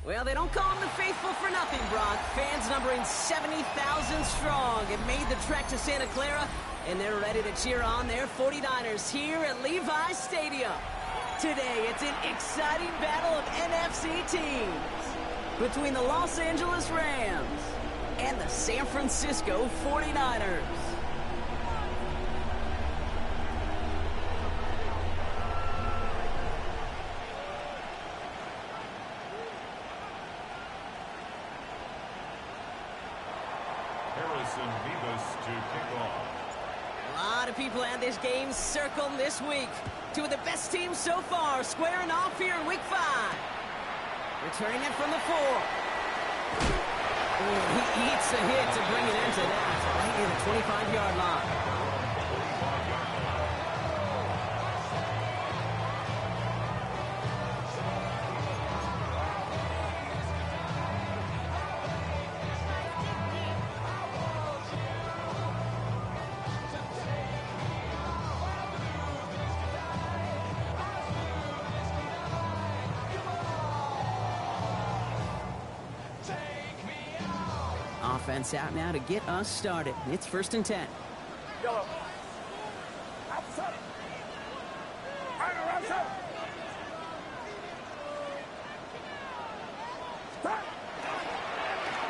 Well, they don't call them the faithful for nothing, Brock. Fans numbering 70,000 strong have made the trek to Santa Clara, and they're ready to cheer on their 49ers here at Levi Stadium. Today, it's an exciting battle of NFC teams between the Los Angeles Rams and the San Francisco 49ers. To kick off. A lot of people had this game circled this week. Two of the best teams so far squaring off here in Week 5. Returning it from the 4. Oh, he eats a hit to bring it into that. Right near the 25-yard line. Offense out now to get us started. It's 1st and 10.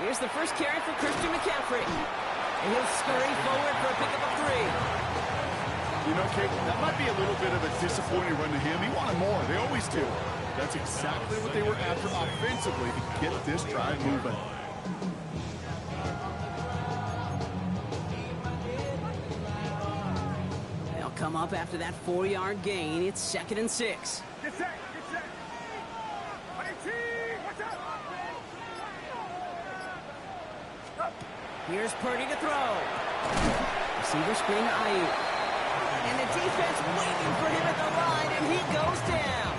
Here's the first carry for Christian McCaffrey. And he'll scurry forward for a pickup of 3. You know, Kate, that might be a little bit of a disappointing run to him. He wanted more. They always do. That's exactly what they were after offensively to get this drive moving. Come up after that 4-yard gain. It's 2nd and 6. Get set, get set. Watch out. Here's Purdy to throw. Receiver screen to Ayuk. And the defense waiting for him at the line, and he goes down.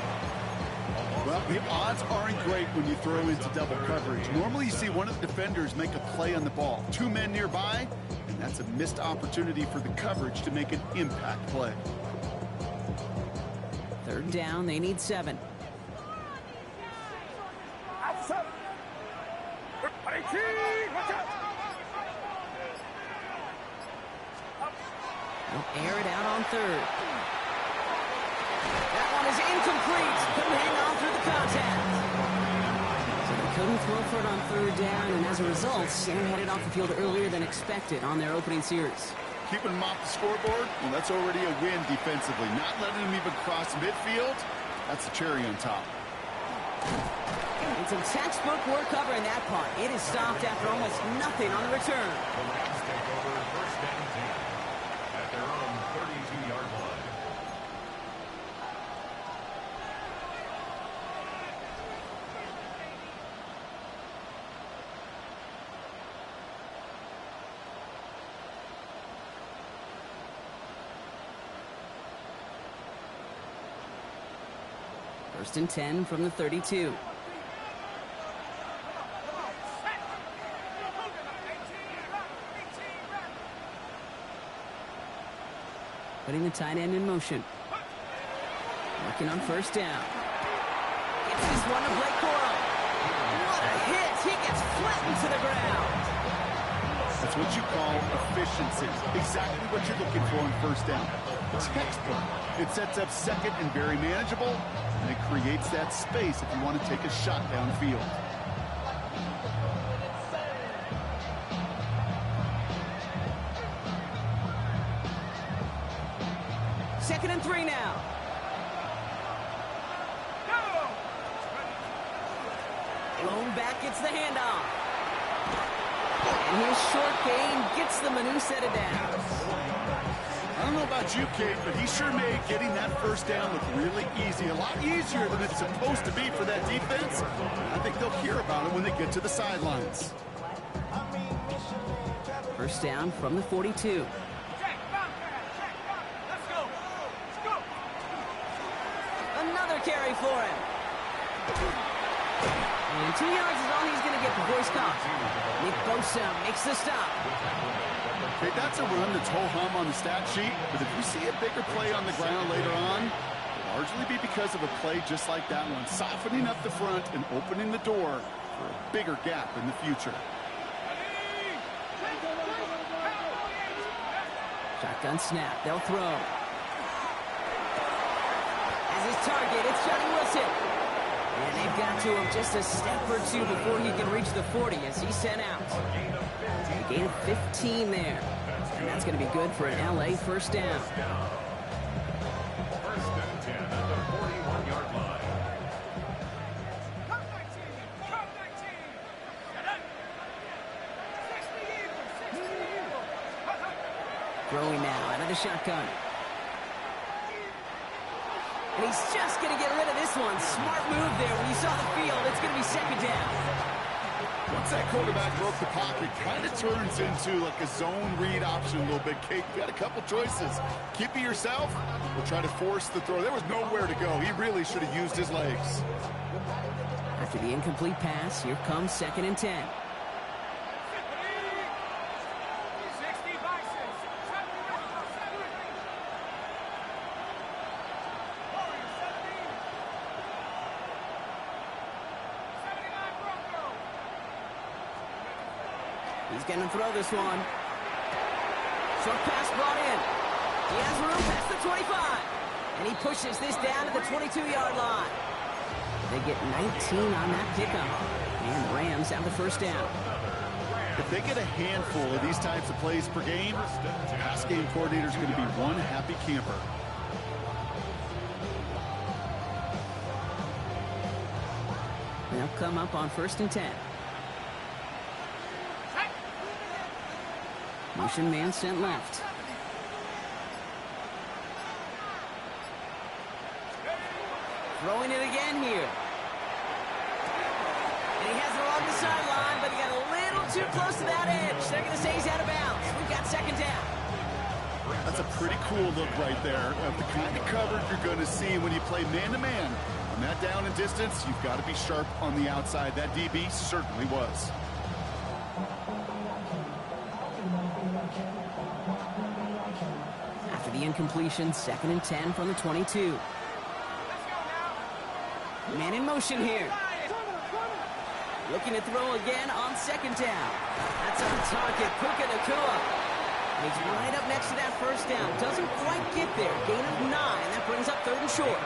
Well, the odds aren't great when you throw into double coverage. Normally you see one of the defenders make a play on the ball. 2 men nearby, and that's a missed opportunity for the coverage to make an impact play. 3rd down, they need 7. They'll air it out on 3rd. That one is incomplete. Couldn't hang on through the contact. So they couldn't throw for it on 3rd down, and as a result, they're headed off the field earlier than expected on their opening series. Keeping them off the scoreboard, well, that's already a win defensively. Not letting them even cross midfield, that's the cherry on top. And some textbook work covering that part. It is stopped after almost nothing on the return. The Rams take over 1st and 10 at their own 32-yard line. First and 10 from the 32. Putting the tight end in motion. Working on 1st down. Gets this one to Blake Corum. What a hit! He gets flattened to the ground. That's what you call efficiency. Exactly what you're looking for on 1st down. Textbook. It sets up 2nd and very manageable, and it creates that space if you want to take a shot downfield. Second and 3 now. Blown back gets the handoff. And his short gain gets the Manu set it down. I don't know about you, Kate, but he sure made getting that 1st down look really easy. A lot easier than it's supposed to be for that defense. I think they'll hear about it when they get to the sidelines. 1st down from the 42. Another carry for him. And 2 yards is all he's going to get before he's caught. Nick Bosa makes the stop. Okay, that's a run that's ho-hum on the stat sheet, but if you see a bigger play on the ground later on, largely be because of a play just like that one, softening up the front and opening the door for a bigger gap in the future. Shotgun snap. They'll throw. As his target, it's Johnny Wilson. And they've got to him just a step or two before he can reach the 40 as he's sent out. A gain of 15 there. And that's going to be good for an LA first down. First and 10 at the 41-yard line. Throwing now out of the shotgun. And he's just going to get rid of this one. Smart move there when you saw the field. It's going to be second down. Once that quarterback broke the pocket, kind of turns into like a zone read option a little bit. Kate, you got a couple choices. Keep it yourself or try to force the throw. There was nowhere to go. He really should have used his legs. After the incomplete pass, here comes second and 10. He's going to throw this one. Short pass brought in. He has room past the 25. And he pushes this down to the 22-yard line. They get 19 on that pickup. And the Rams have the first down. If they get a handful of these types of plays per game, the pass game coordinator is going to be one happy camper. They'll come up on first and 10. Motion man sent left. Throwing it again here. And he has it along the sideline, but he got a little too close to that edge. They're going to say he's out of bounds. We've got second down. That's a pretty cool look right there of the kind of coverage you're going to see when you play man-to-man. On that down and distance, you've got to be sharp on the outside. That DB certainly was. After the incompletion, second and 10 from the 22. Man in motion here. Looking to throw again on second down. That's on target. Puka Nacua. He's right up next to that first down. Doesn't quite get there. Gain of 9. That brings up third and short.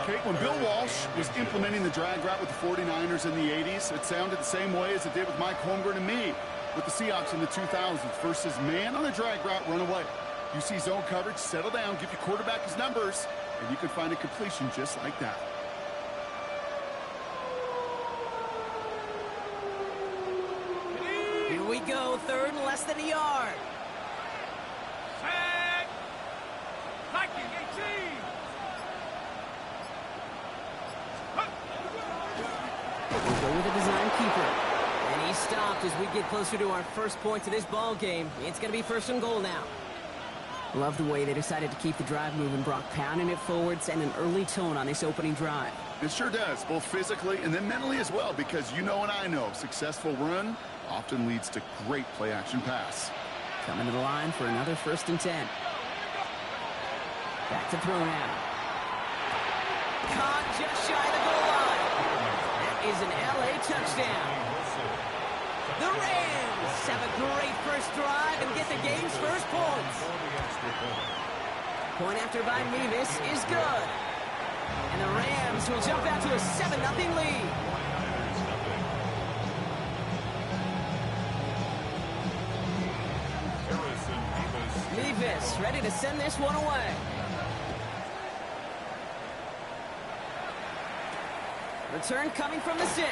Kate, when Bill Walsh was implementing the drag route with the 49ers in the 80s, it sounded the same way as it did with Mike Holmgren and me with the Seahawks in the 2000s versus man on the drag route, run away. You see zone coverage, settle down, give your quarterback his numbers, and you can find a completion just like that. Here we go, third and less than a yard. Set. Viking 18. We'll go with a design keeper. And he stopped as we get closer to our first point to this ball game. It's going to be first and goal now. Love the way they decided to keep the drive moving, Brock, pounding it forward, send an early tone on this opening drive. It sure does, both physically and then mentally as well, because you know and I know, successful run often leads to great play-action pass. Coming to the line for another first and 10. Back to throw now. Caught just shy of the goal line. That is an LA touchdown. The Rams have a great first drive and get the game's first points. Point after by Mevis is good. And the Rams will jump out to a 7-0 lead. Mevis ready to send this one away. Return coming from the 6.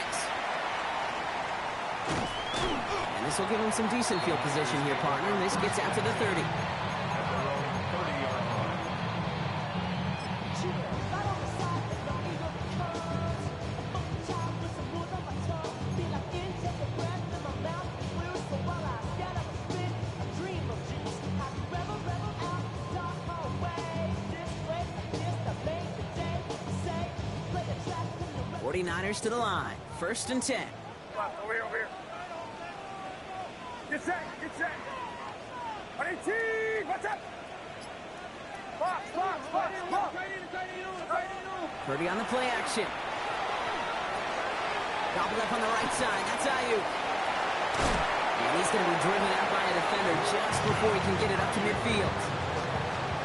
And this will give him some decent field position here, partner. And this gets out to the 30. Niners to the line. First and 10. Over here, over here. Get set, get set. 18, what's up? Purdy on the play action. Gobbled up on the right side. That's Ayuk. And he's going to be driven out by a defender just before he can get it up to midfield.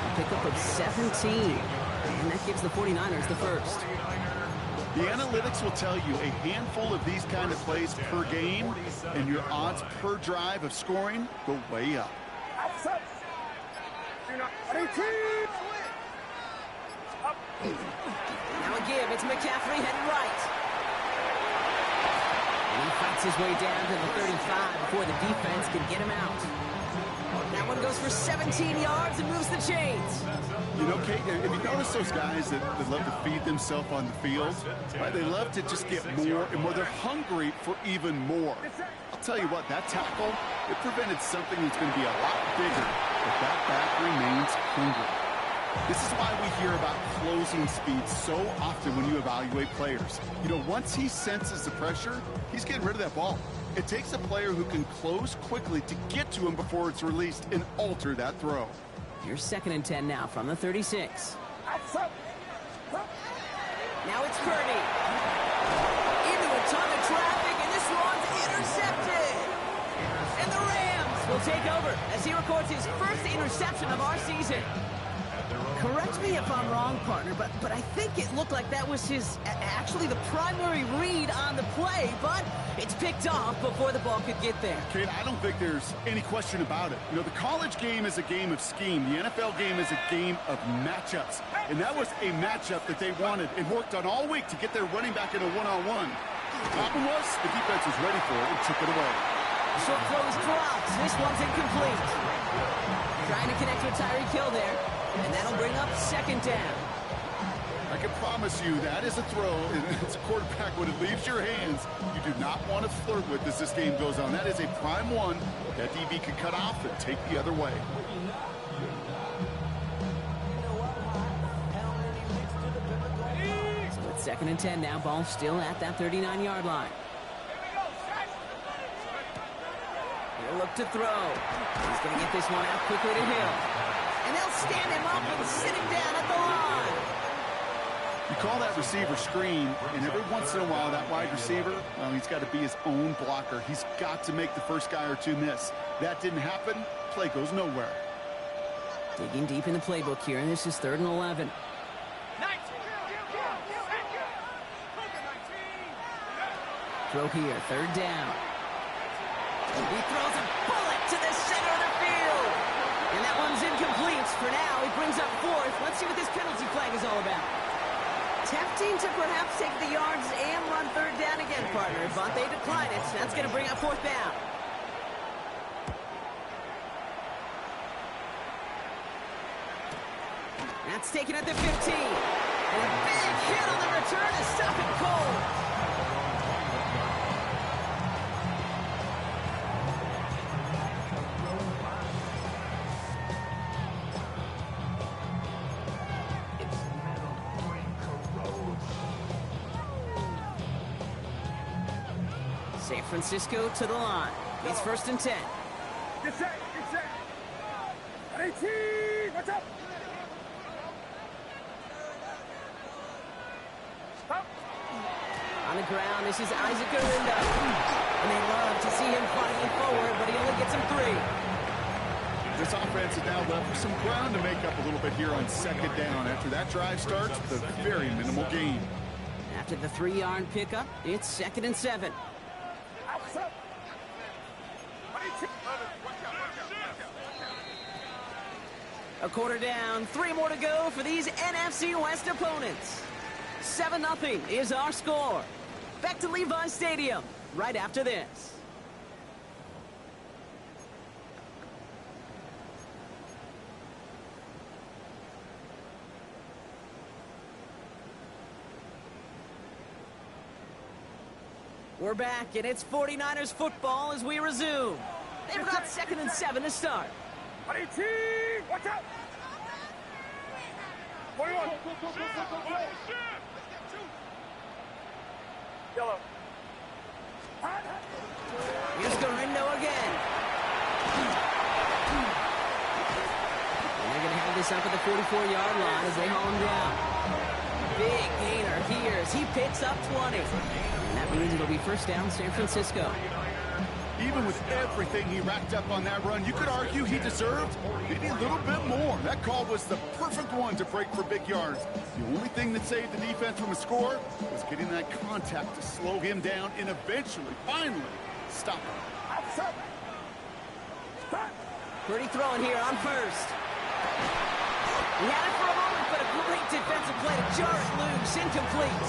A pickup of 17. And that gives the 49ers the first. The analytics will tell you a handful of these kind of plays per game, and your odds per drive of scoring go way up. Now a give. It's McCaffrey heading right. And he fights his way down to the 35 before the defense can get him out. That one goes for 17 yards and moves the chains. You know, Kate, if you notice those guys that love to feed themselves on the field, right? They love to just get more and more. They're hungry for even more. I'll tell you what, that tackle, it prevented something that's going to be a lot bigger, but that back remains hungry. This is why we hear about closing speed so often when you evaluate players. You know, once he senses the pressure, he's getting rid of that ball. It takes a player who can close quickly to get to him before it's released and alter that throw. Here's 2nd and 10 now from the 36. Now it's Purdy. Into a ton of traffic, and this one's intercepted. And the Rams will take over as he records his first interception of our season. Correct me if I'm wrong, partner, but I think it looked like that was actually the primary read on the play, but it's picked off before the ball could get there. Kate, I don't think there's any question about it. You know, the college game is a game of scheme. The NFL game is a game of matchups. And that was a matchup that they wanted and worked on all week to get their running back in a one-on-one. The problem was the defense was ready for it and took it away. Short throw is dropped. This one's incomplete. Trying to connect with Tyreek Hill there. And that'll bring up 2nd down. I can promise you that is a throw, and it's a quarterback when it leaves your hands, you do not want to flirt with as this game goes on. That is a prime one that DB can cut off and take the other way. So it's 2nd and 10 now. Ball still at that 39-yard line. He'll look to throw. He's going to get this one out quickly to Hill. And they'll stand him up and sit him down at the line. You call that receiver screen, and every once in a while, that wide receiver, well, he's got to be his own blocker. He's got to make the first guy or two miss. That didn't happen. Play goes nowhere. Digging deep in the playbook here, and this is 3rd and 11. Throw here, 3rd down. He throws a bullet to the center of the field. And that one's incomplete. For now, he brings up 4th. Let's see what this penalty flag is all about. Tempting to perhaps take the yards and run 3rd down again, partner, but they decline it. That's going to bring up 4th down. That's taken at the 15. And a big hit on the return to stop it cold. San Francisco to the line. It's 1st and 10. Get set, get set. 18, what's up? Stop. On the ground, this is Isaac Orinda. And they love to see him fighting forward, but he only gets him 3. This offense is now left with some ground to make up a little bit here on 2nd down. After that drive starts with a very minimal gain. After the 3-yard pickup, it's 2nd and 7. A quarter down, 3 more to go for these NFC West opponents. 7-0 is our score. Back to Levi Stadium right after this. We're back, and it's 49ers football as we resume. They've got 2nd and 7 to start. 18, watch out. 41. Yellow. Here's Garindo again. And they're going to have this up at the 44-yard line as they haul him down. Big gainer here as he picks up 20. And that means it'll be first down San Francisco. Even with everything he racked up on that run, you could argue he deserved maybe a little bit more. That call was the perfect one to break for big yards. The only thing that saved the defense from a score was getting that contact to slow him down and eventually, finally, stop him. Pretty throwing here on first. He had it for a moment, but a great defensive play to jar it loose, incomplete.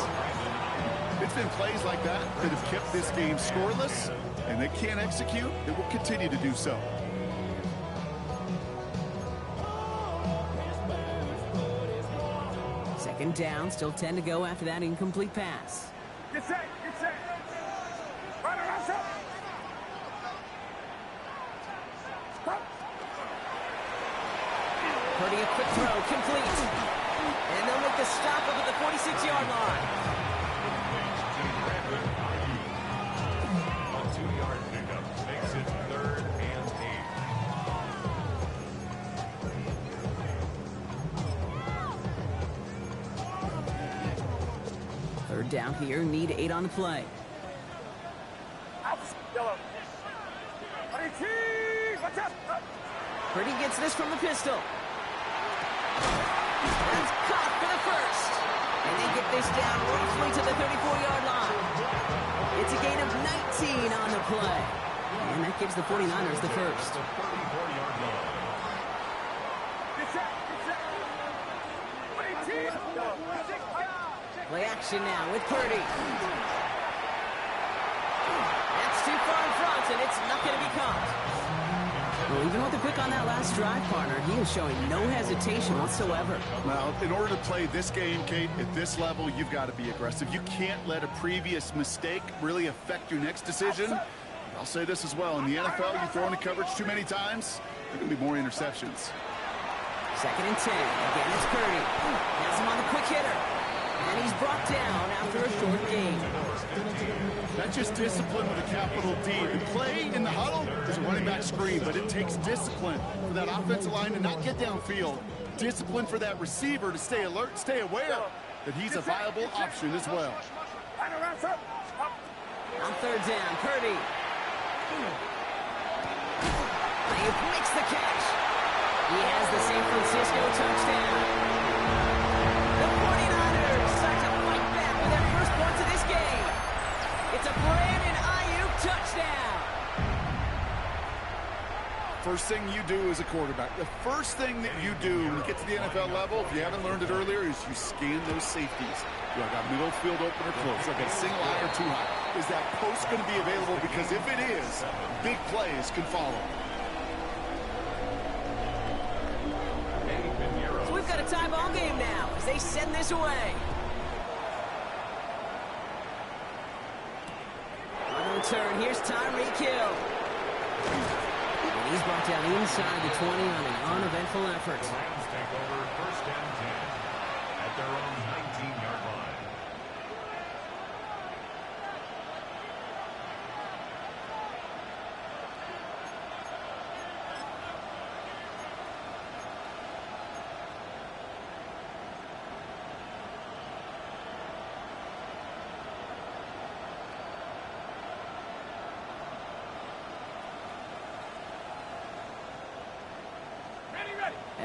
It's been plays like that that have kept this game scoreless, and they can't execute. It will continue to do so. Second down, still 10 to go after that incomplete pass. Get set, get set. Right around, stop. Stop. Purdy, a quick throw, complete. And they'll make the stop up at the 46-yard line. A 2-yard pickup makes it 3rd and 8. Third down here, need 8 on the play. Yellow. Watch out. Purdy gets this from the pistol. That's caught for the first. And they get this down roughly to the 34-yard line. It's a gain of 19 on the play. And that gives the 49ers the first. The 34-yard line. Get set, get set. Play action now with Purdy. That's too far in front, and it's not going to be caught. Well, even with the pick on that last drive, partner, he is showing no hesitation whatsoever. Well, in order to play this game, Kate, at this level, you've got to be aggressive. You can't let a previous mistake really affect your next decision. I'll say this as well. In the NFL, you throw into coverage too many times, there are going to be more interceptions. Second and 10. Again, it's Purdy. Has him on the quick hitter. And he's brought down after a short gain. That's just discipline with a capital D. The play in the huddle is a running back screen, but it takes discipline for that offensive line to not get downfield. Discipline for that receiver to stay alert, stay aware that he's a viable option as well. On third down, Purdy. He makes the catch. He has the San Francisco touchdown. The 49ers start to fight back with their first points of this game. It's a Brandon Ayuk touchdown. First thing you do as a quarterback, the first thing that you do when you get to the NFL level, if you haven't learned it earlier, is you scan those safeties. Do I got middle field open or close? Do I got a single high or two high? Is that post going to be available? Because if it is, big plays can follow. So we've got a tie ball game now as they send this away. On the return, here's Tyreek Hill. And he's brought down inside the 20 on an uneventful effort. Rams take over first and 10 at their own 19-yard line.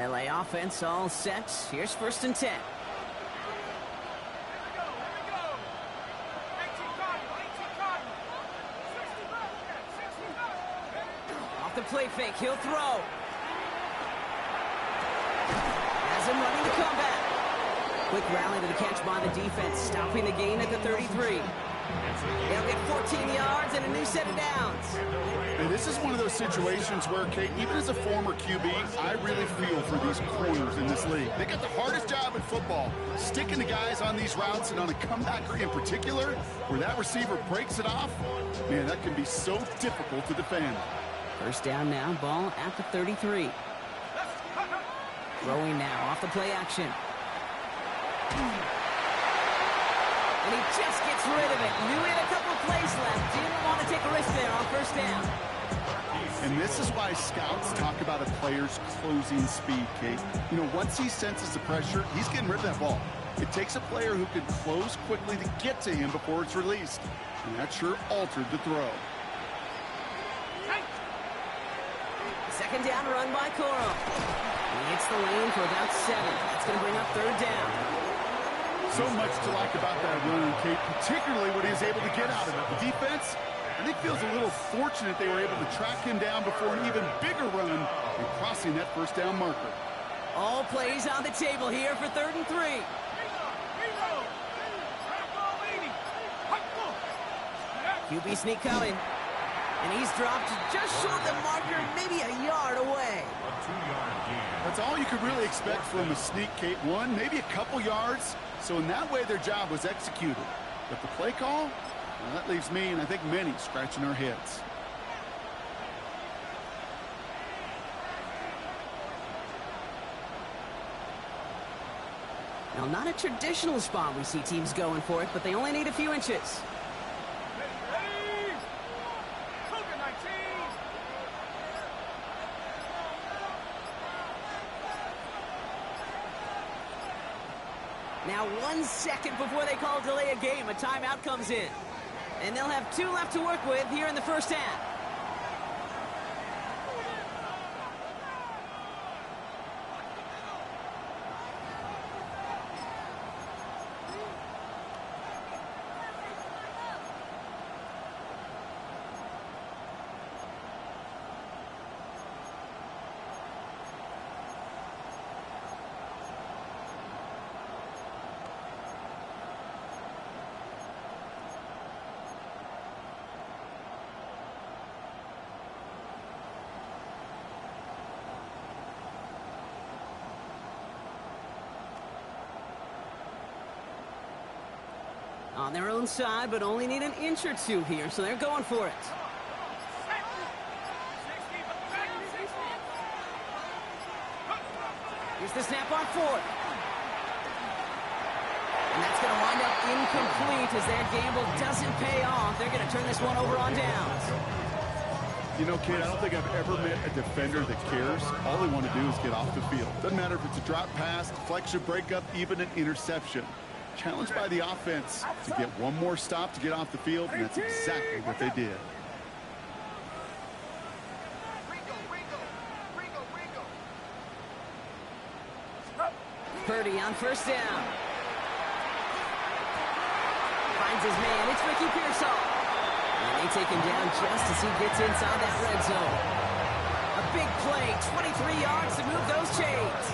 LA offense all set. Here's first and 10. Off the play fake, he'll throw. Has him running the comeback. Quick rally to the catch by the defense, stopping the gain at the 33. They'll get 14 yards and a new set of downs. And this is one of those situations where, Kate, even as a former QB, I really feel for these corners in this league. They got the hardest job in football, sticking the guys on these routes and on a comebacker in particular, where that receiver breaks it off. Man, that can be so difficult to defend. First down now, ball at the 33. Throwing now off the play action. And he just gets rid of it. Knew he had a couple of plays left. Didn't want to take a risk there on first down. And this is why scouts talk about a player's closing speed, Kate. You know, once he senses the pressure, he's getting rid of that ball. It takes a player who can close quickly to get to him before it's released. And that sure altered the throw. Second down run by Coro. He hits the lane for about 7. That's going to bring up third down. So much to like about that run, Kate, particularly what he was able to get out of it. The defense, I think, feels a little fortunate they were able to track him down before an even bigger run and crossing that first down marker. All plays on the table here for 3rd and 3. QB sneak coming. And he's dropped just short of the marker, maybe a yard away. A 2-yard gain. That's all you could really expect from a sneak, Kate. One, maybe a couple yards. So in that way, their job was executed. But the play call, well, that leaves me, and I think many, scratching our heads. Now, not a traditional spot we see teams going for it, but they only need a few inches. Now 1 second before they call delay a game, a timeout comes in. And they'll have 2 left to work with here in the first half. On their own side, but only need an inch or 2 here, so they're going for it. Here's the snap on 4th. And that's going to wind up incomplete as their gamble doesn't pay off. They're going to turn this one over on downs. You know, kid, I don't think I've ever met a defender that cares. All they want to do is get off the field. Doesn't matter if it's a drop pass, deflection, breakup, even an interception. Challenged by the offense to get one more stop to get off the field, and that's exactly what they did. Purdy on first down. Finds his man. It's Ricky Pearsall. And they take him down just as he gets inside that red zone. A big play, 23 yards to move those chains.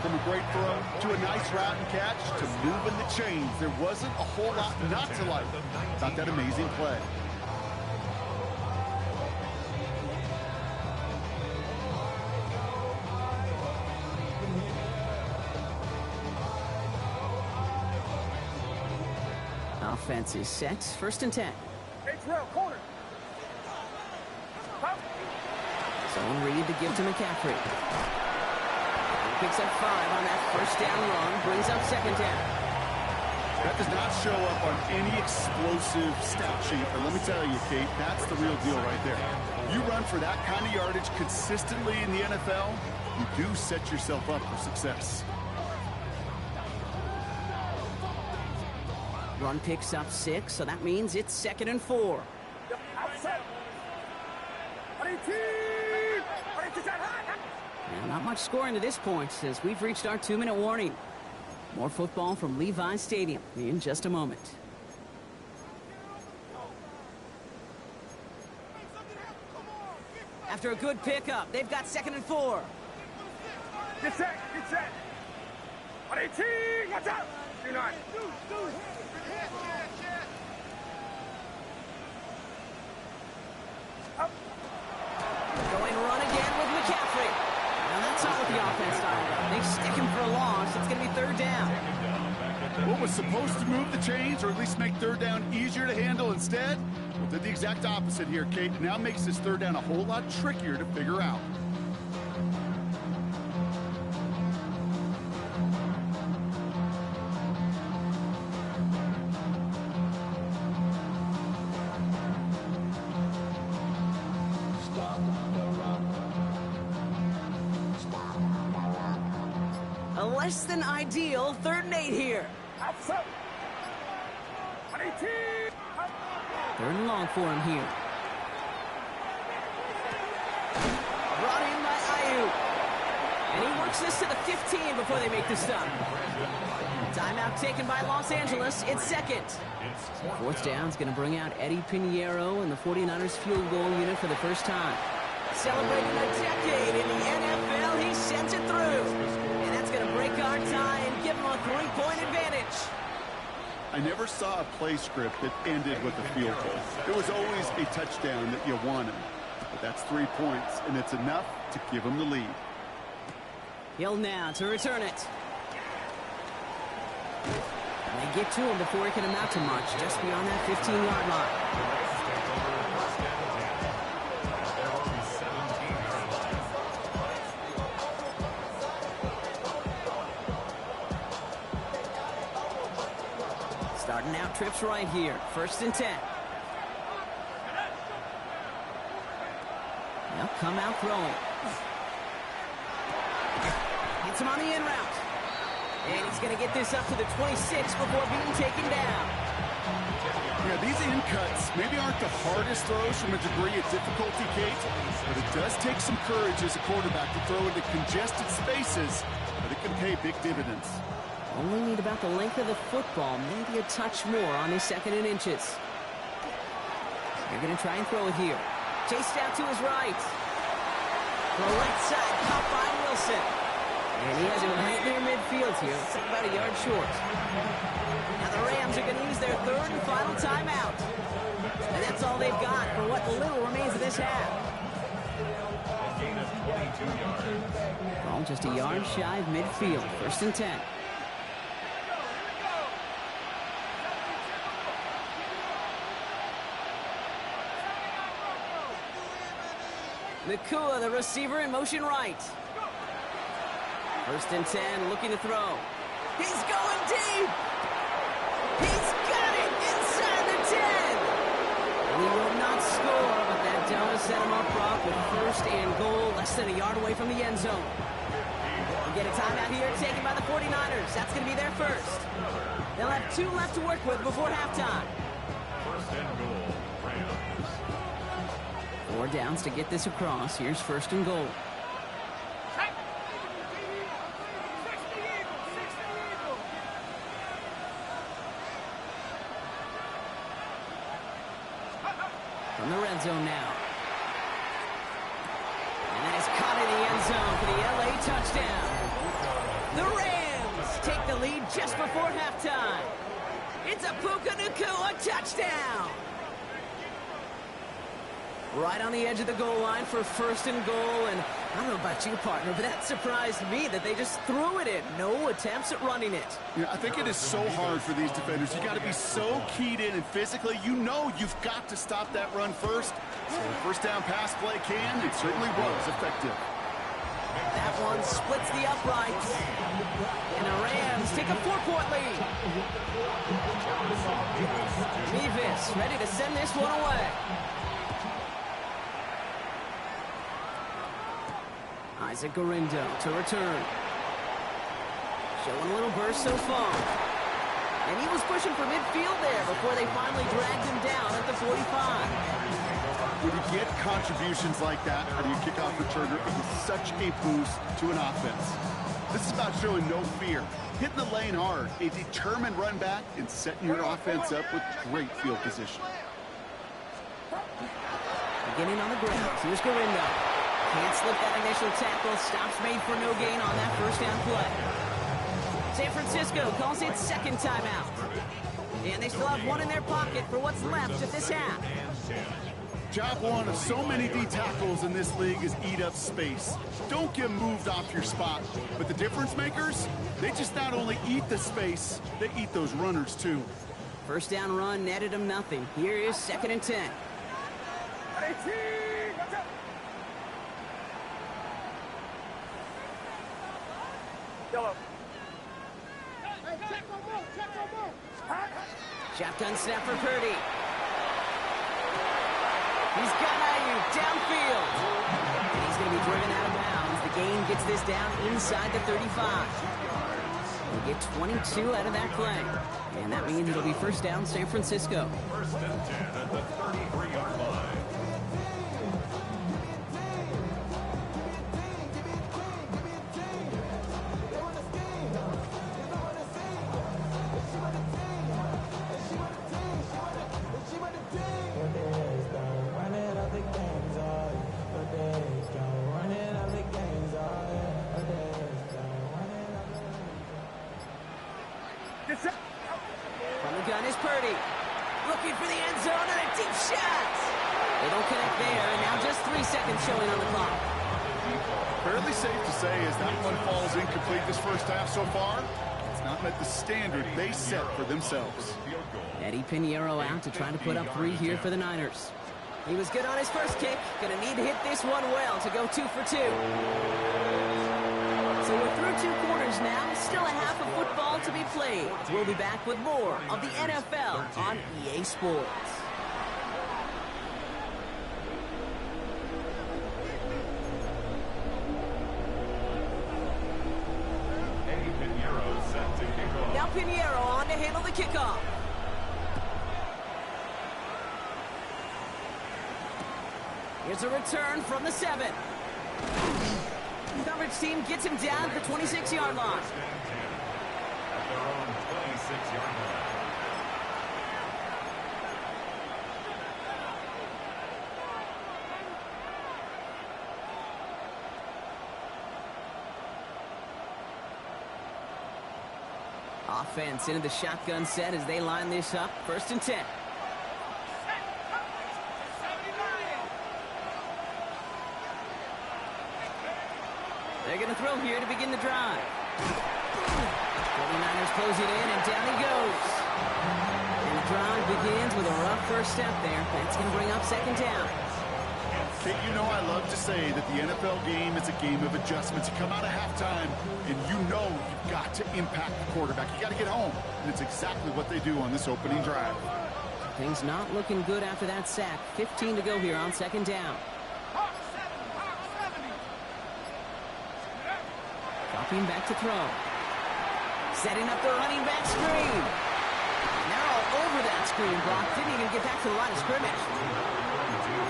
From a great throw to a nice route and catch to moving the chains. There wasn't a whole lot not to like about that amazing play. Offense is set. 1st and 10. Corner. Zone read to give to McCaffrey. He picks up 5 on that first down run. Brings up 2nd down. That does not show up on any explosive stat sheet. But let me tell you, Kate, that's the real deal right there. You run for that kind of yardage consistently in the NFL, you do set yourself up for success. Run picks up 6, so that means it's 2nd and 4. Now, not much scoring to this point as we've reached our 2-minute warning. More football from Levi Stadium in just a moment. After a good pickup, they've got 2nd and 4. Get set, get set. 18, watch out. Do not. Going run again with McCaffrey. Now that's not what the offense started. They stick him for a loss. It's going to be 3rd down. What was supposed to move the chains or at least make 3rd down easier to handle instead? Well, did the exact opposite here, Kate. It now makes this 3rd down a whole lot trickier to figure out. A less than ideal 3rd and 8 here. Outside. 18. 3rd and long for him here. Brought in by Ayuk. And he works this to the 15 before they make the stop. Timeout taken by Los Angeles. It's 2nd. 4th down's going to bring out Eddie Pinheiro and the 49ers field goal unit for the first time. Celebrating a decade in the NFL, he sends it through. And that's going to break our tie and give him a 3-point advantage. I never saw a play script that ended with a field goal. It was always a touchdown that you wanted. But that's 3 points, and it's enough to give him the lead. Hill now to return it. And they get to him before he can amount to much, just beyond that 15-yard line. Starting out trips right here. 1st and 10. Now come out throwing. Hits him on the in route. And he's going to get this up to the 26 before being taken down. Yeah, these in cuts maybe aren't the hardest throws from a degree of difficulty, Kate, but it does take some courage as a quarterback to throw into congested spaces, but it can pay big dividends. Only need about the length of the football, maybe a touch more on his 2nd and inches. They're going to try and throw it here. Chased out to his right. The right side, caught by Wilson. And he has it right near midfield here. It's about a yard short. Now the Rams are going to use their 3rd and final timeout. And that's all they've got for what little remains of this half. Ball just a yard shy of midfield. 1st and 10. Nakua, the receiver, in motion right. 1st and 10, looking to throw. He's going deep. He's got it inside the 10. He will not score, but that does set him up, Brock, with 1st and goal, less than a yard away from the end zone. We'll get a timeout here taken by the 49ers. That's going to be their 1st. They'll have 2 left to work with before halftime. 1st and goal, Rams. 4 downs to get this across. Here's 1st and goal. From the red zone now. And that is caught in the end zone for the LA touchdown. The Rams take the lead just before halftime. It's a Puka Nakua touchdown. Right on the edge of the goal line for 1st and goal, and I don't know about you, partner, but that surprised me that they just threw it in. No attempts at running it. Yeah, I think it is so hard for these defenders. You got to be so keyed in, and physically, you know you've got to stop that run first. So the 1st down pass play it certainly was effective. That one splits the uprights, and the Rams take a 4-point lead. Mevis ready to send this one away. Isaac Gorindo to return. Showing a little burst so far. And he was pushing for midfield there before they finally dragged him down at the 45. When you get contributions like that out of your kickoff returner, it is such a boost to an offense. This is about showing no fear, hitting the lane hard, a determined run back, and setting your offense up with great field position. Beginning on the ground. Here's Gorindo. Can't slip that initial tackle. Stops made for no gain on that 1st down play. San Francisco calls it 2nd timeout. And they still have 1 in their pocket for what's left of this half. Job 1 of so many D tackles in this league is eat up space. Don't get moved off your spot. But the difference makers, they just not only eat the space, they eat those runners too. 1st down run netted them nothing. Here is 2nd and 10. 18. Yellow. Shotgun snap for Purdy. He's got Ayuk downfield. And he's going to be driven out of bounds. The gain gets this down inside the 35. They get 22 out of that play. And that means it'll be first down San Francisco. First and 10 at the 33-yard line. From the gun is Purdy. Looking for the end zone and a deep shot. They don't connect there, and now just 3 seconds showing on the clock. Fairly safe to say as that one falls incomplete this first half so far, it's not met the standard they set for themselves. Eddie Pinheiro out to try to put up 3 here for the Niners. He was good on his first kick. Going to need to hit this one well to go 2 for 2. So we're through 2 quarters now. Still a half of football to be played. We'll be back with more of the NFL on EA Sports. Now Pinheiro on to handle the kickoff. Here's a return from the 7. Coverage team gets him down at the 26-yard line. At their own 26-yard line. Offense into the shotgun set as they line this up. First and 10. They're going to throw here to begin the drive. 49ers close it in, and down he goes. And the drive begins with a rough first step there. That's going to bring up second down. Kate, you know I love to say that the NFL game is a game of adjustments. You come out of halftime, and you know you've got to impact the quarterback. You got to get home, and it's exactly what they do on this opening drive. Things not looking good after that sack. 15 to go here on second down. Dropping back to throw. Setting up the running back screen. They're all over that screen, Brock. Didn't even get back to the line of scrimmage.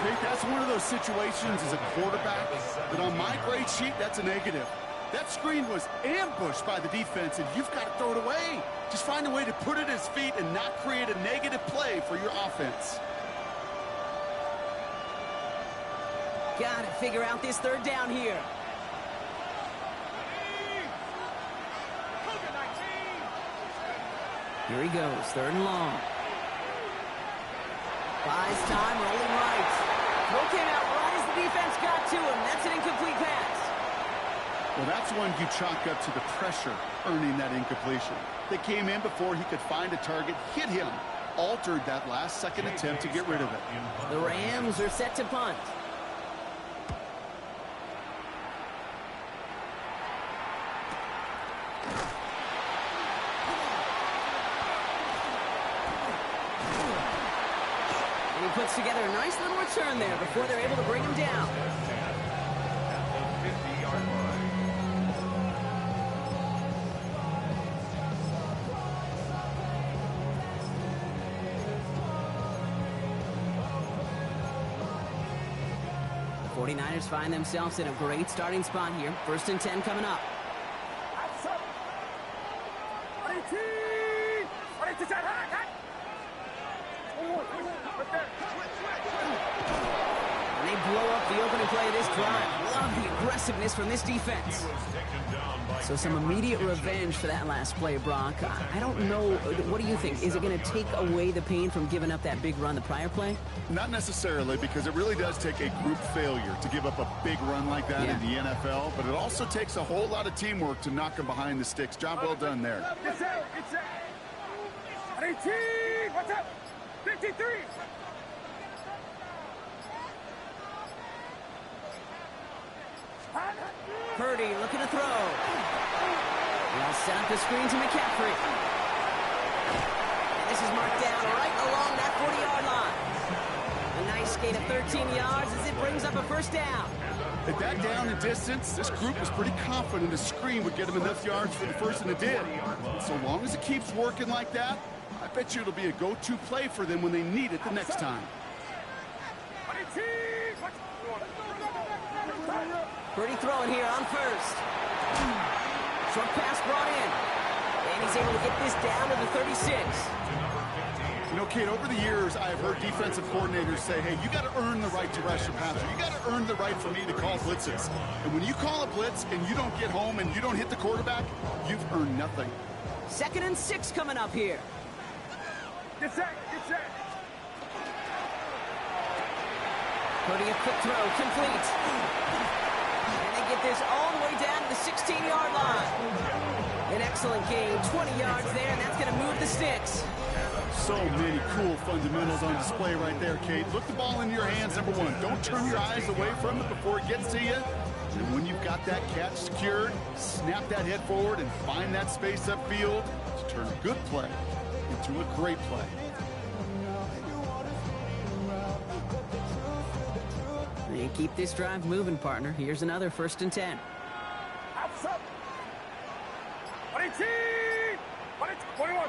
Hey, that's one of those situations as a quarterback that on my grade sheet, that's a negative. That screen was ambushed by the defense, and you've got to throw it away. Just find a way to put it at his feet and not create a negative play for your offense. Got to figure out this third down here. Here he goes, third and long. Buys time, rolling right. Throw came out right as the defense got to him. That's an incomplete pass. Well, that's one you chalk up to the pressure earning that incompletion. They came in before he could find a target, hit him, altered that last-second attempt to get rid of it. The Rams are set to punt. Puts together a nice little return there before they're able to bring him down. At the 50-yard line. The 49ers find themselves in a great starting spot here. First and 10 coming up. And they blow up the opening play of this drive. Love the aggressiveness from this defense. So some immediate revenge for that last play, Brock. I don't know. What do you think? Is it going to take away the pain from giving up that big run the prior play? Not necessarily, because it really does take a group failure to give up a big run like that in the NFL, but it also takes a whole lot of teamwork to knock them behind the sticks. Job well done there. It's 18! What's up? 53! Purdy looking to throw. They'll set up the screen to McCaffrey. And this is marked down right along that 40-yard line. A nice gain of 13 yards as it brings up a first down. At that down and distance, this group was pretty confident a screen would get them enough yards for the first, and it did. And so long as it keeps working like that, I bet you it'll be a go-to play for them when they need it the next time. Purdy throwing here on first. Short pass brought in. And he's able to get this down to the 36. You know, Kate, over the years, I've heard defensive coordinators say, hey, you got to earn the right to rush your passer. You got to earn the right for me to call blitzes. And when you call a blitz and you don't get home and you don't hit the quarterback, you've earned nothing. 2nd and 6 coming up here. Get set, get set. Putting a quick throw, complete. And they get this all the way down to the 16-yard line. An excellent gain, 20 yards there, and that's going to move the sticks. So many cool fundamentals on display right there, Kate. Look the ball in your hands, number one. Don't turn your eyes away from it before it gets to you. And when you've got that catch secured, snap that head forward and find that space upfield to turn a good play into a great play. They keep this drive moving, partner. Here's another 1st and 10. Outside. 22. 21.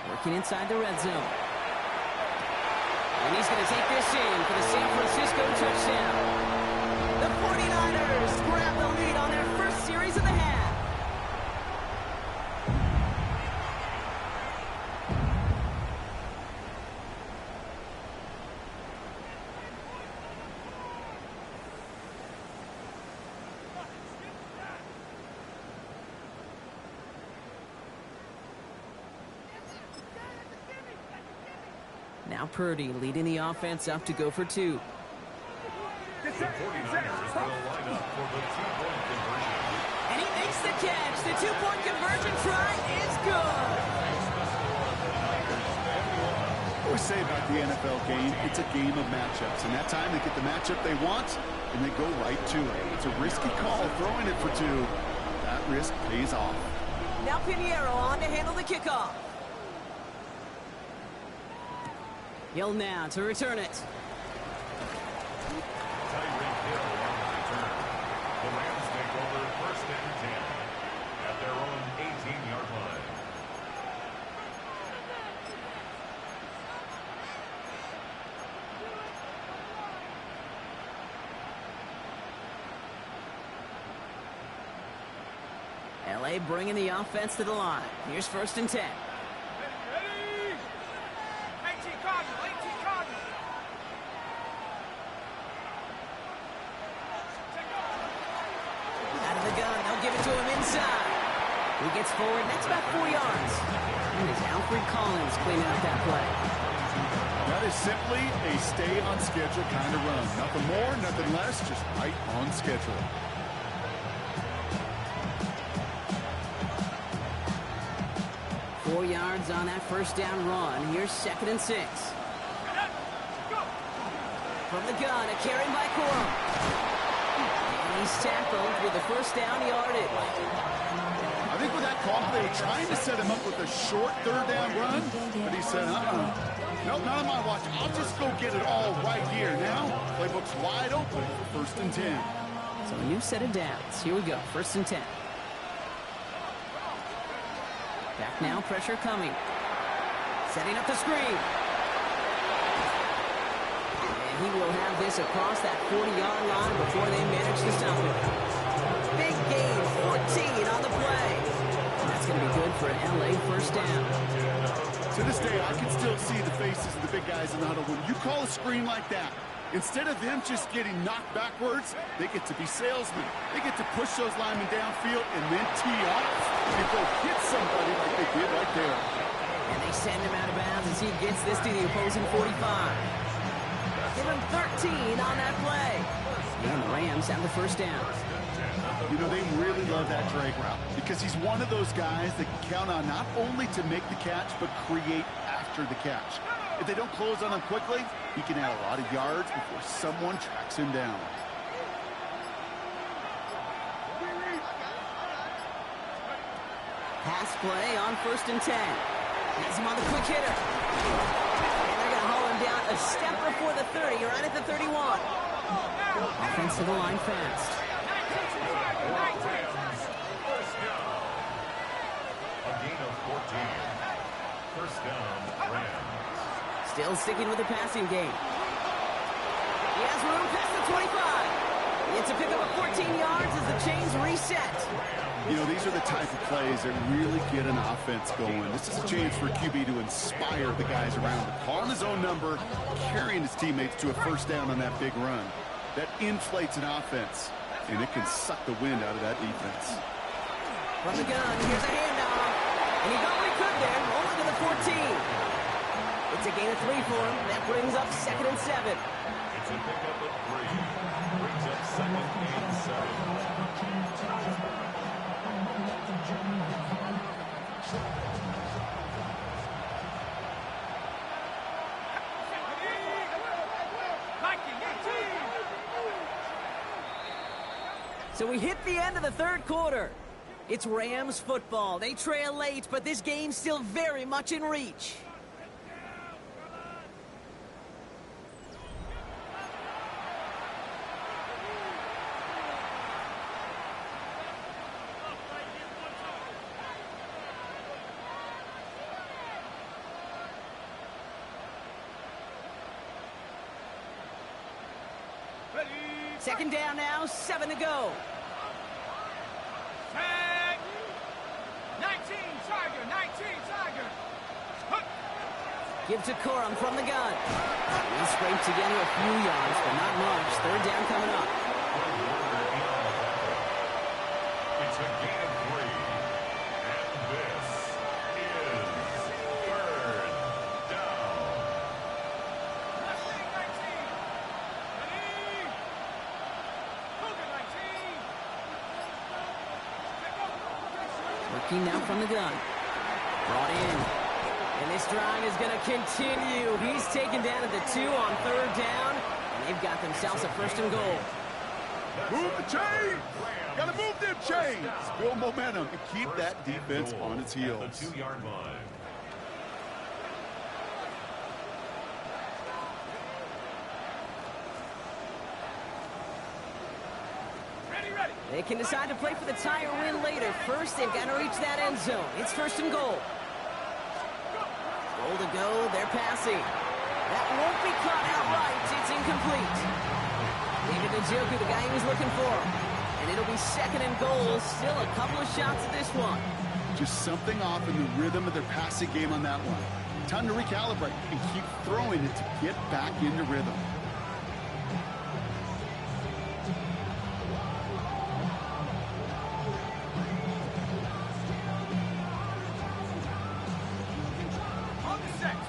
Working inside the red zone. And he's going to take this in for the San Francisco touchdown. The 49ers grab the lead on their first series of the half. Now Purdy leading the offense up to go for 2. The 49ers will line up for the two-point conversion. And he makes the catch. The two-point conversion try is good. I always say about the NFL game, it's a game of matchups. And that time they get the matchup they want, and they go right to it. It's a risky call throwing it for 2. That risk pays off. Now Pinheiro on to handle the kickoff. Hill now to return it. Tyreek Hill on the return. The Rams take over 1st and 10 at their own 18-yard line. LA bringing the offense to the line. Here's 1st and 10. He gets forward, that's about 4 yards. And it's Alfred Collins cleaning up that play. That is simply a stay-on-schedule kind of run. Nothing more, nothing less, just right on schedule. Four yards on that 1st down run. Here's 2nd and 6. From the gun, a carry by Corum. And he's tackled with the 1st down yardage. I think with that call, they were trying to set him up with a short 3rd down run, but he said, nope, not on my watch. I'll just go get it all right here. Now, playbook's wide open for 1st and 10. So a new set of downs. Here we go, 1st and 10. Back now, pressure coming. Setting up the screen. And he will have this across that 40-yard line before they manage to stop it. Big gain, 14 on the play. And that's going to be good for an LA 1st down. To this day, I can still see the faces of the big guys in the huddle. When you call a screen like that, instead of them just getting knocked backwards, they get to be salesmen. They get to push those linemen downfield and then tee off and go hit somebody like they did right there. And they send him out of bounds as he gets this to the opposing 45. Give him 13 on that play. And the Rams have the 1st down. You know, they really love that drag route because he's one of those guys that can count on not only to make the catch, but create after the catch. If they don't close on him quickly, he can add a lot of yards before someone tracks him down. Pass play on 1st and 10. Has him on the quick hitter. And they're going to haul him down a step before the 30, right at the 31. Offense to the line fast. A gain of 14. First down, Rams. Still sticking with the passing game. He has room past the 25. It's a pickup of 14 yards as the chains reset. You know, these are the type of plays that really get an offense going. This is a chance for QB to inspire the guys around him. Calling his own number, carrying his teammates to a first down on that big run. That inflates an offense, and it can suck the wind out of that defense. From the gun, here's a handoff. And he got what he could there, only to the 14. It's a gain of 3 for him. That brings up 2nd and 7. It's a pickup of 3. Brings up 2nd and 7. So we hit the end of the 3rd quarter. It's Rams football. They trail late, but this game's still very much in reach. Second down now, 7 to go. Tag. 19, Tiger, 19, Tiger. Give to Corum from the gun. He scraped together a few yards, but not much. 3rd down coming up. It's a gain of 3. And this is 3rd down. Working now from the gun. Brought in. And this drive is going to continue. He's taken down at the 2 on 3rd down. And they've got themselves a 1st and goal. Move the chains! Gotta move them chains! Build momentum and keep that defense on its heels. At the 2-yard line. They can decide to play for the tie or win later. First, they've got to reach that end zone. It's 1st and goal. Goal to go. They're passing. That won't be caught outright. It's incomplete. David Njoku, the guy he was looking for. And it'll be 2nd and goal. Still a couple of shots at this one. Just something off in the rhythm of their passing game on that one. Time to recalibrate and keep throwing it to get back into rhythm.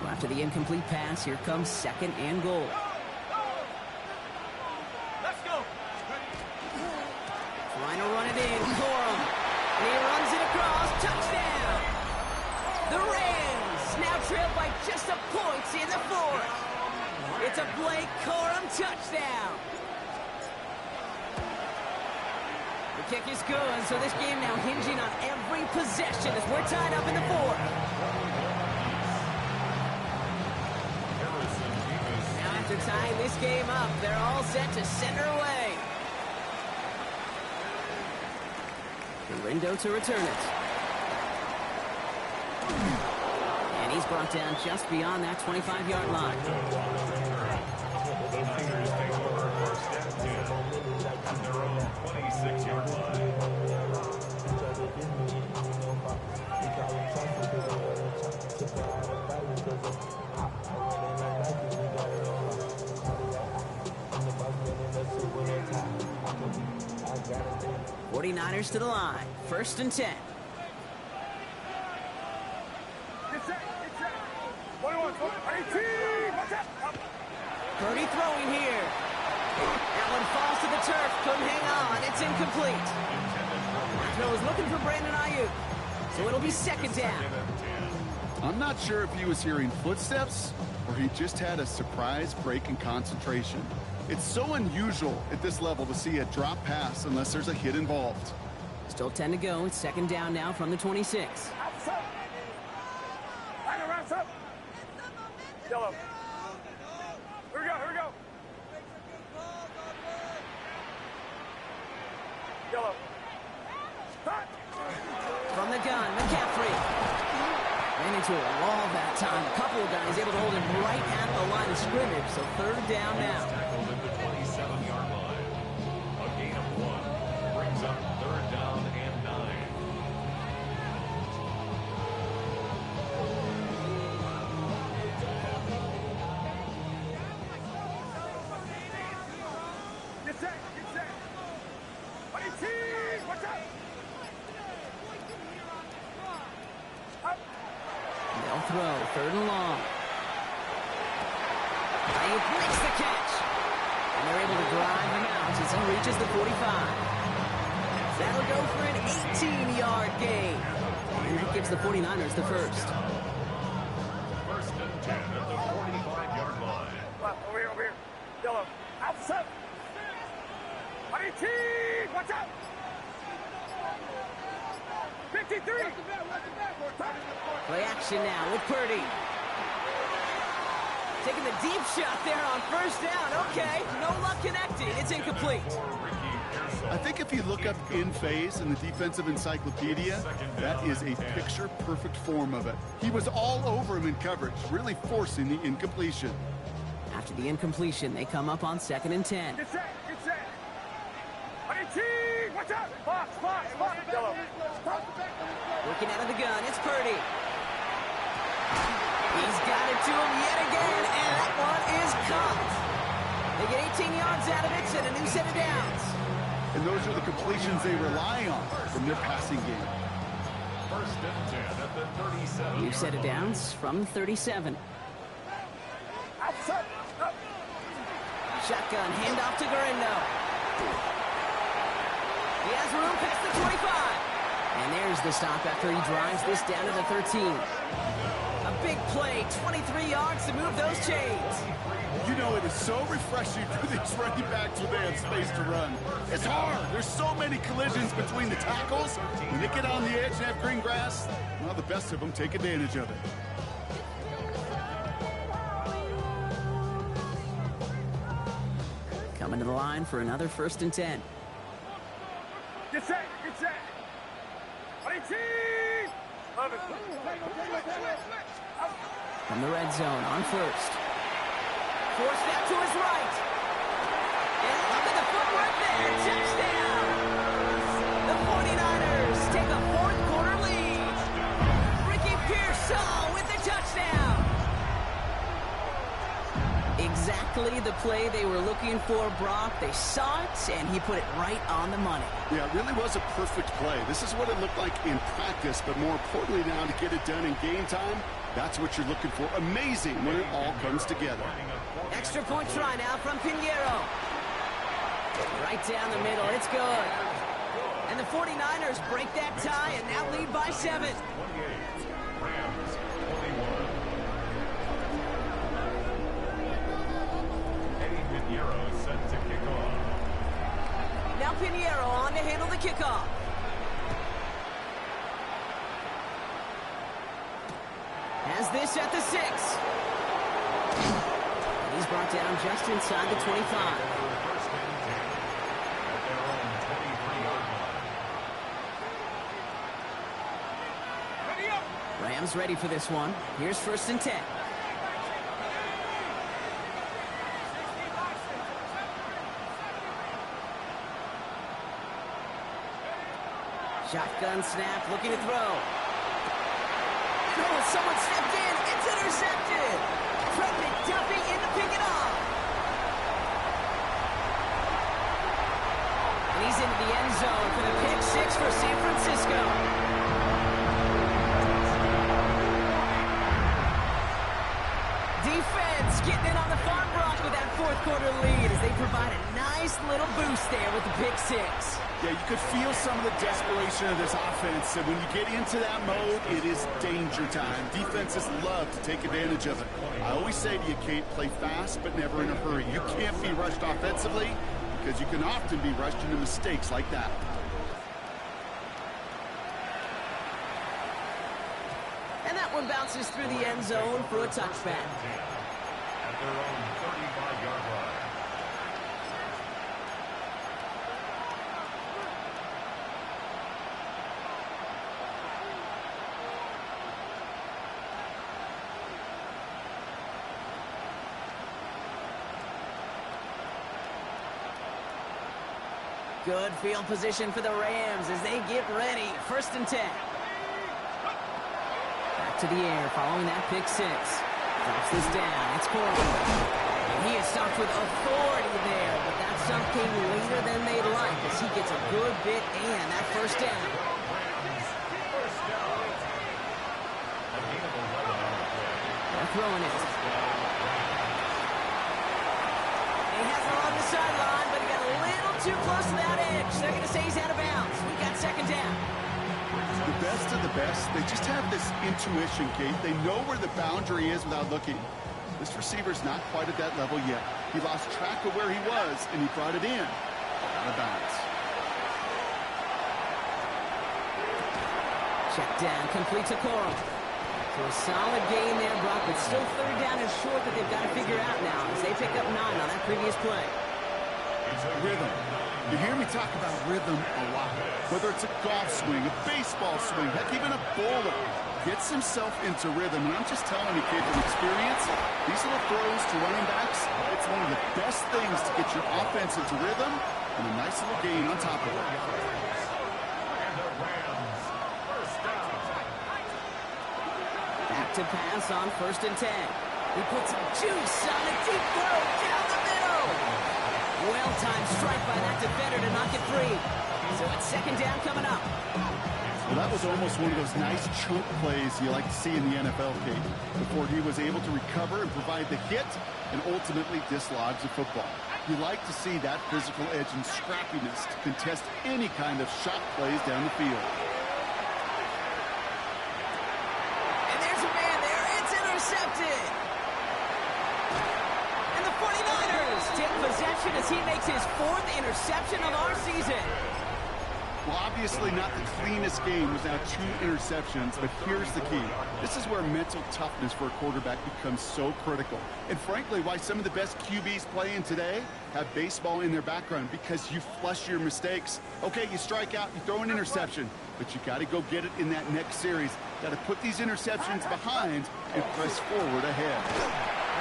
After the incomplete pass, here comes 2nd and goal. Let's go. Trying to run it in, Corum. And he runs it across, touchdown! The Rams now trail by just a point in the 4th. It's a Blake Corum touchdown. The kick is good, so this game now hinging on every possession as we're tied up in the 4th. After tying this game up, they're all set to send her away. Rindo to return it. And he's brought down just beyond that 25-yard line. The Niners take over 1st and 10 on their own 26-yard line. Niners to the line. 1st and 10. Purdy throwing here. That one falls to the turf. Couldn't hang on. It's incomplete. That throw was looking for Brandon Ayuk. So it'll be 2nd down. I'm not sure if he was hearing footsteps or he just had a surprise break in concentration. It's so unusual at this level to see a drop pass unless there's a hit involved. Still 10 to go. It's 2nd down now from the 26. Yellow. Start. From the gun, McCaffrey. Ran into a wall that time. A couple of guys able to hold him right at the line of scrimmage. So third down now. Tackled at the 27-yard line. A gain of 1 brings up third down and 9. Get set. Get set. Buddy team. Watch out. Up. They'll throw. Third and long. He makes the catch. And they're able to drive him out as he reaches the 45. That'll go for an 18-yard gain. And he gives the 49ers the first. First and 10 at the 45-yard line. Over here, over here. Yellow. Outside. Buddy team. Watch out. 53. Play action now with Purdy. Taking the deep shot there on first down. Okay, no luck connecting. It's incomplete. I think if you look up in phase in the defensive encyclopedia, that is a picture-perfect form of it. He was all over him in coverage, really forcing the incompletion. After the incompletion, they come up on 2nd and 10. Get set. Get set. Buddy team. Watch out. Box. Yellow. Working out of the gun, it's Purdy. He's got it to him yet again, and that one is caught. They get 18 yards out of it and a new set of downs. And those are the completions they rely on from their passing game. First and 10 at the 37. New set of downs from 37. Outside. Up. Shotgun, handoff to Garindo. He has room past the 25. And there's the stop after he drives this down to the 13. A big play, 23 yards to move those chains. You know, it is so refreshing for these running backs when they have space to run. It's hard. There's so many collisions between the tackles. When they get on the edge and have green grass, well, the best of them take advantage of it. Coming to the line for another 1st and 10. Get set. Get set. Buddy team. Love it. From the red zone on 1st. Forced out to his right. And look at the footwork there. Touchdown. The 49ers take a 4th quarter lead. Ricky Pearsall with the touchdown. Exactly the play they were looking for, Brock. They saw it, and he put it right on the money. Yeah, it really was a perfect play. This is what it looked like in practice, but more importantly now to get it done in game time, that's what you're looking for. Amazing when it all comes together. Extra point try now from Pinheiro. Right down the middle. It's good. And the 49ers break that tie and now lead by 7. Rams 21. Eddie Pinheiro set to kick off. Now Pinheiro on to handle the kickoff. Has this at the 6. And he's brought down just inside the 25. First and 10 at their own 23-yard line. Rams ready for this one. Here's 1st and 10. Shotgun snap, looking to throw. Oh, someone stepped in. It's intercepted. Fred McDuffie in to pick it off. And he's into the end zone for the pick 6 for San Francisco. Defense getting in on the farm block with that 4th quarter lead as they provide a nice little boost there with the pick 6. Yeah, you could feel some of the desperation of this offense. And when you get into that mode, it is danger time. Defenses love to take advantage of it. I always say to you, Kate, play fast, but never in a hurry. You can't be rushed offensively because you can often be rushed into mistakes like that. And that one bounces through the end zone for a touchback. At their own 35-yard line. Good field position for the Rams as they get ready. 1st and 10. Back to the air following that pick 6. Drops this down. It's Corbin. And he is stopped with authority there, but that stump came later than they'd like as he gets a good bit and that 1st down. They're throwing it. He has it along the sideline, but he got a little too close to that edge. They're going to say he's out of bounds. We got 2nd down. The best of the best, they just have this intuition, Kate. They know where the boundary is without looking. This receiver's not quite at that level yet. He lost track of where he was, and he brought it in. Out of bounds. Check down, complete to Corum. So a solid gain there, Brock, but still 3rd down is short that they've got to figure out now as they pick up 9 on that previous play. Rhythm. You hear me talk about rhythm a lot. Whether it's a golf swing, a baseball swing, heck, even a bowler gets himself into rhythm. And I'm just telling you, kid, from experience, these little throws to running backs, it's one of the best things to get your offense into rhythm and a nice little gain on top of it. Back to pass on 1st and 10. He puts some juice on a deep throw down the middle. Well-timed strike by that defender to knock it free. So it's 2nd down coming up. Well, that was almost one of those nice chunk plays you like to see in the NFL, Kate, before he was able to recover and provide the hit and ultimately dislodge the football. You like to see that physical edge and scrappiness to contest any kind of shot plays down the field. And there's a man there. It's intercepted. And the 49ers take possession as he makes his 4th interception of our season. Well, obviously not the cleanest game with now 2 interceptions, but here's the key. This is where mental toughness for a quarterback becomes so critical. And frankly, why some of the best QBs playing today have baseball in their background, because you flush your mistakes. Okay, you strike out, you throw an interception, but you got to go get it in that next series. Got to put these interceptions behind and press forward ahead.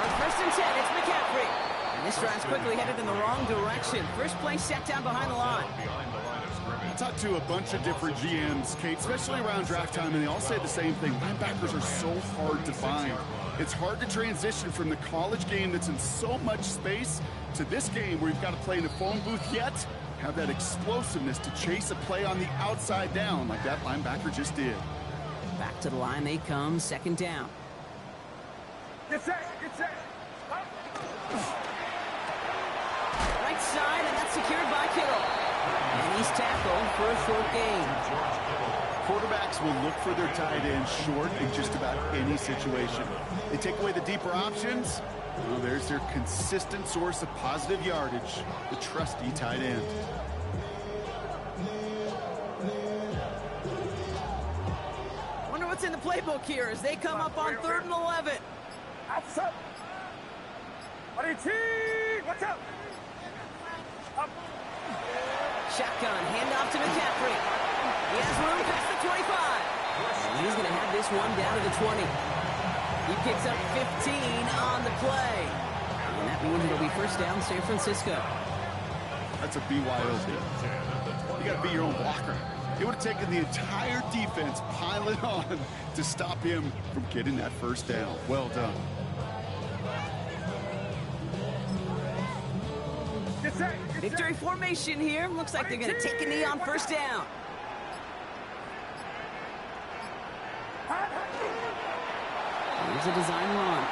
On 1st and 10, it's McCaffrey. And this drive's quickly headed in the wrong direction. First play set down behind the line. I talked to a bunch of different GMs, Kate, especially around draft time, and they all say the same thing. Linebackers are so hard to find. It's hard to transition from the college game that's in so much space to this game where you've got to play in a phone booth yet have that explosiveness to chase a play on the outside down like that linebacker just did. Back to the line they come, 2nd down. Get set, get set. Right side, and that's secured by Kittle. And he's tackled for a short gain. Quarterbacks will look for their tight end short in just about any situation. They take away the deeper options. Well, there's their consistent source of positive yardage, the trusty tight end. Wonder what's in the playbook here as they come up on 3rd and 11. Outside. Watch out. Up. Shotgun, handoff to McCaffrey. He has room past the 25. And he's going to have this one down to the 20. He picks up 15 on the play. And that means it'll be 1st down San Francisco. That's a BYOB. You got to be your own blocker. It would have taken the entire defense piling on to stop him from getting that 1st down. Well done. Victory formation here. Looks like they're going to take a knee on 1st down. Here's a design run.